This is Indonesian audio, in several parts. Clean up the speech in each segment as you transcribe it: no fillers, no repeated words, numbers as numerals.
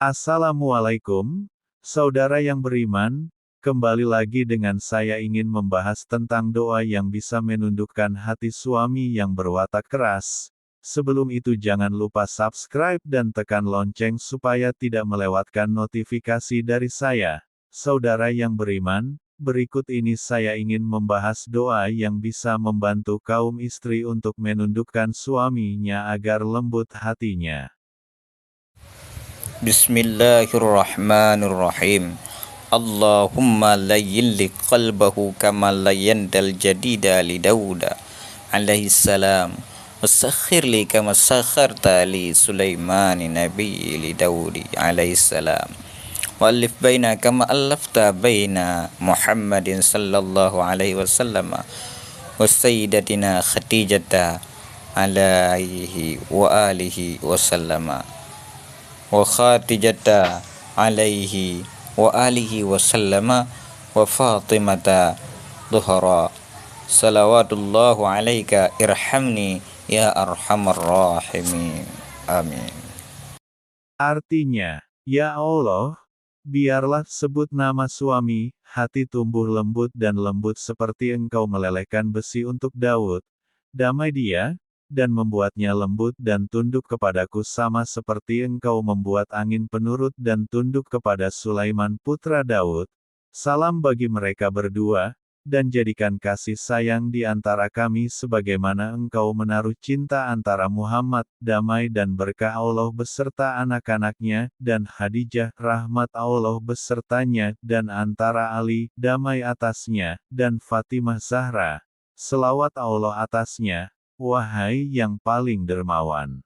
Assalamualaikum, saudara yang beriman, kembali lagi dengan saya ingin membahas tentang doa yang bisa menundukkan hati suami yang berwatak keras. Sebelum itu jangan lupa subscribe dan tekan lonceng supaya tidak melewatkan notifikasi dari saya. Saudara yang beriman, berikut ini saya ingin membahas doa yang bisa membantu kaum istri untuk menundukkan suaminya agar lembut hatinya. Bismillahirrahmanirrahim. Allahumma layyin li qalbahu kama layyandal jadida li Dauda alaihi salam. Wasakhir li kama sakharta li Sulaimani nabi li Daudi alaihi salam. Wa'alif baina kama allafta baina Muhammadin sallallahu alaihi wasallam wa sayyidatina Khadijata alaihi wa alihi wasallama wa Khadijata alaihi wa alihi wasallama wa Fatimata Zuhra salawatullahu alaika irhamni ya arhamar rahimin. Amin. Artinya, ya Allah, biarlah sebut nama suami, hati tumbuh lembut dan lembut seperti engkau melelehkan besi untuk Daud, damai dia, dan membuatnya lembut dan tunduk kepadaku sama seperti engkau membuat angin penurut dan tunduk kepada Sulaiman putra Daud. Salam bagi mereka berdua, dan jadikan kasih sayang di antara kami sebagaimana engkau menaruh cinta antara Muhammad, damai dan berkah Allah beserta anak-anaknya, dan Khadijah, rahmat Allah besertanya, dan antara Ali, damai atasnya, dan Fatimah Zahra, selawat Allah atasnya, wahai yang paling dermawan.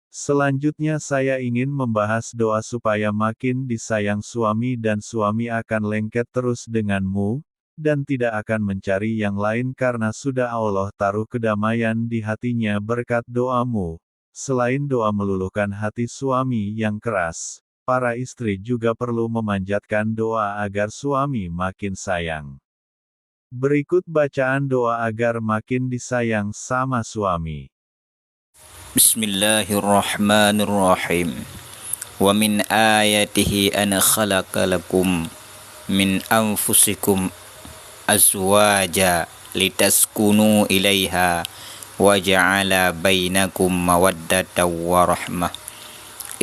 Selanjutnya saya ingin membahas doa supaya makin disayang suami dan suami akan lengket terus denganmu, dan tidak akan mencari yang lain karena sudah Allah taruh kedamaian di hatinya berkat doamu. Selain doa meluluhkan hati suami yang keras, para istri juga perlu memanjatkan doa agar suami makin sayang. Berikut bacaan doa agar makin disayang sama suami. Bismillahirrahmanirrahim. Wa min ayatihi an khalaqa lakum min anfusikum azwaja litaskunu ilaiha wa ja'ala bainakum mawaddatan wa rahmah.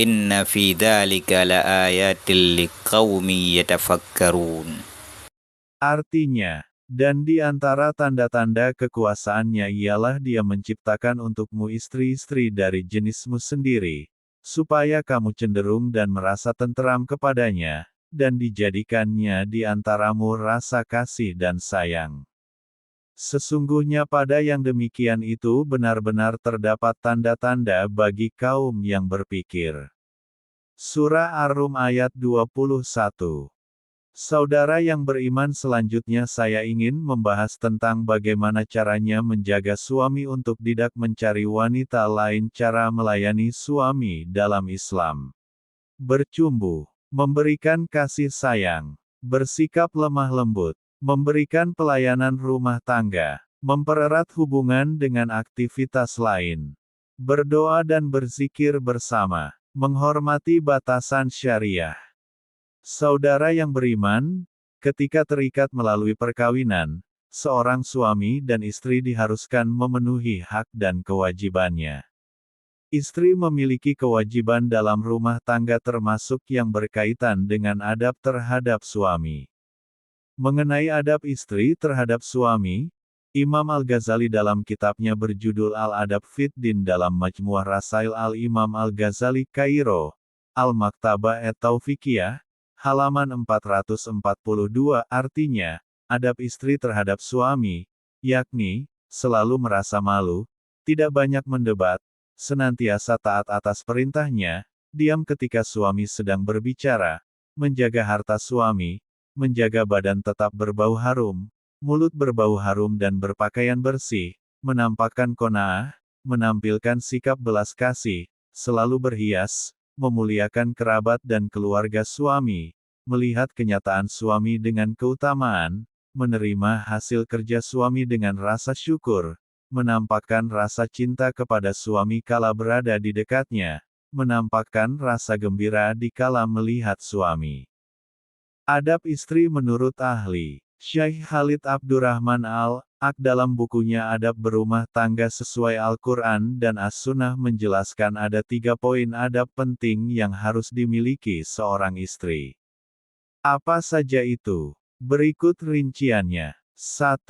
Inna fi dzalika laayatil liqaumin yatafakkarun. Artinya, dan di antara tanda-tanda kekuasaannya ialah Dia menciptakan untukmu istri-istri dari jenismu sendiri, supaya kamu cenderung dan merasa tenteram kepadanya, dan dijadikannya di antaramu rasa kasih dan sayang. Sesungguhnya pada yang demikian itu benar-benar terdapat tanda-tanda bagi kaum yang berpikir. Surah Ar-Rum ayat 21. Saudara yang beriman, selanjutnya saya ingin membahas tentang bagaimana caranya menjaga suami untuk tidak mencari wanita lain. Cara melayani suami dalam Islam: bercumbu, memberikan kasih sayang, bersikap lemah lembut, memberikan pelayanan rumah tangga, mempererat hubungan dengan aktivitas lain, berdoa dan berzikir bersama, menghormati batasan syariah. Saudara yang beriman, ketika terikat melalui perkawinan, seorang suami dan istri diharuskan memenuhi hak dan kewajibannya. Istri memiliki kewajiban dalam rumah tangga termasuk yang berkaitan dengan adab terhadap suami. Mengenai adab istri terhadap suami, Imam Al-Ghazali dalam kitabnya berjudul Al-Adab Fid Din dalam Majmu'ah Rasail Al-Imam Al-Ghazali Kairo, Al-Maktabah et-Taufiqiyah, halaman 442, artinya, adab istri terhadap suami, yakni, selalu merasa malu, tidak banyak mendebat, senantiasa taat atas perintahnya, diam ketika suami sedang berbicara, menjaga harta suami, menjaga badan tetap berbau harum, mulut berbau harum dan berpakaian bersih, menampakkan qanaah, menampilkan sikap belas kasih, selalu berhias, memuliakan kerabat dan keluarga suami, melihat kenyataan suami dengan keutamaan, menerima hasil kerja suami dengan rasa syukur, menampakkan rasa cinta kepada suami kala berada di dekatnya, menampakkan rasa gembira dikala melihat suami. Adab istri menurut ahli. Syekh Khalid Abdurrahman Al-Ak dalam bukunya Adab Berumah Tangga sesuai Al-Quran dan As-Sunnah menjelaskan ada 3 poin adab penting yang harus dimiliki seorang istri. Apa saja itu? Berikut rinciannya. 1.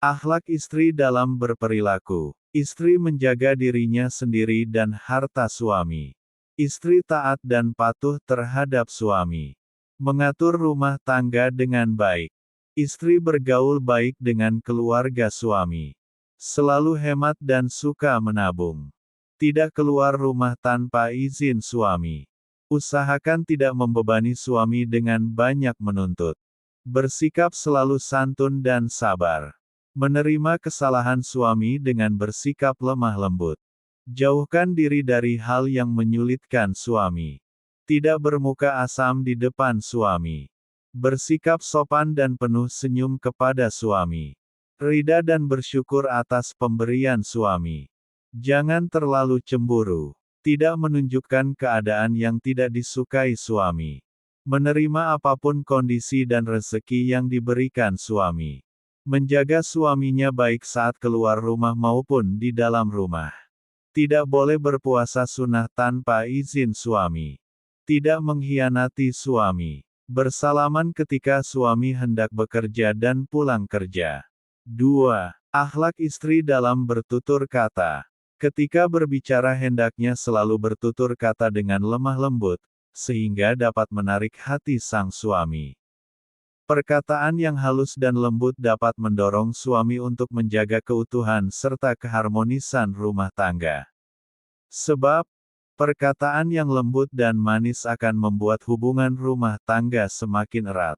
Akhlak istri dalam berperilaku. Istri menjaga dirinya sendiri dan harta suami. Istri taat dan patuh terhadap suami. Mengatur rumah tangga dengan baik. Istri bergaul baik dengan keluarga suami. Selalu hemat dan suka menabung. Tidak keluar rumah tanpa izin suami. Usahakan tidak membebani suami dengan banyak menuntut. Bersikap selalu santun dan sabar. Menerima kesalahan suami dengan bersikap lemah lembut. Jauhkan diri dari hal yang menyulitkan suami. Tidak bermuka asam di depan suami. Bersikap sopan dan penuh senyum kepada suami. Rida dan bersyukur atas pemberian suami. Jangan terlalu cemburu. Tidak menunjukkan keadaan yang tidak disukai suami. Menerima apapun kondisi dan rezeki yang diberikan suami. Menjaga suaminya baik saat keluar rumah maupun di dalam rumah. Tidak boleh berpuasa sunnah tanpa izin suami. Tidak mengkhianati suami. Bersalaman ketika suami hendak bekerja dan pulang kerja. 2. Akhlak istri dalam bertutur kata. Ketika berbicara hendaknya selalu bertutur kata dengan lemah lembut, sehingga dapat menarik hati sang suami. Perkataan yang halus dan lembut dapat mendorong suami untuk menjaga keutuhan serta keharmonisan rumah tangga. Sebab, perkataan yang lembut dan manis akan membuat hubungan rumah tangga semakin erat.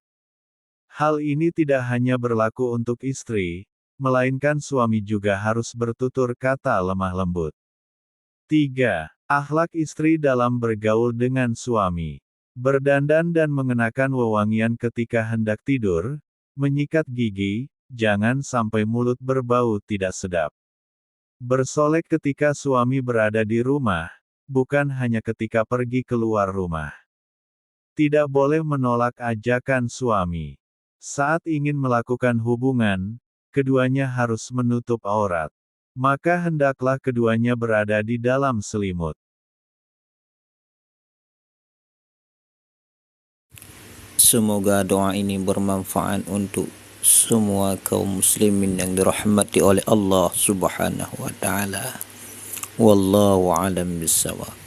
Hal ini tidak hanya berlaku untuk istri, melainkan suami juga harus bertutur kata lemah lembut. 3. Akhlak istri dalam bergaul dengan suami. Berdandan dan mengenakan wewangian ketika hendak tidur, menyikat gigi, jangan sampai mulut berbau tidak sedap. Bersolek ketika suami berada di rumah, bukan hanya ketika pergi keluar rumah. Tidak boleh menolak ajakan suami. Saat ingin melakukan hubungan, keduanya harus menutup aurat. Maka hendaklah keduanya berada di dalam selimut. Semoga doa ini bermanfaat untuk semua kaum muslimin yang dirahmati oleh Allah Subhanahu wa taala. Wallahu a'lam bissawab.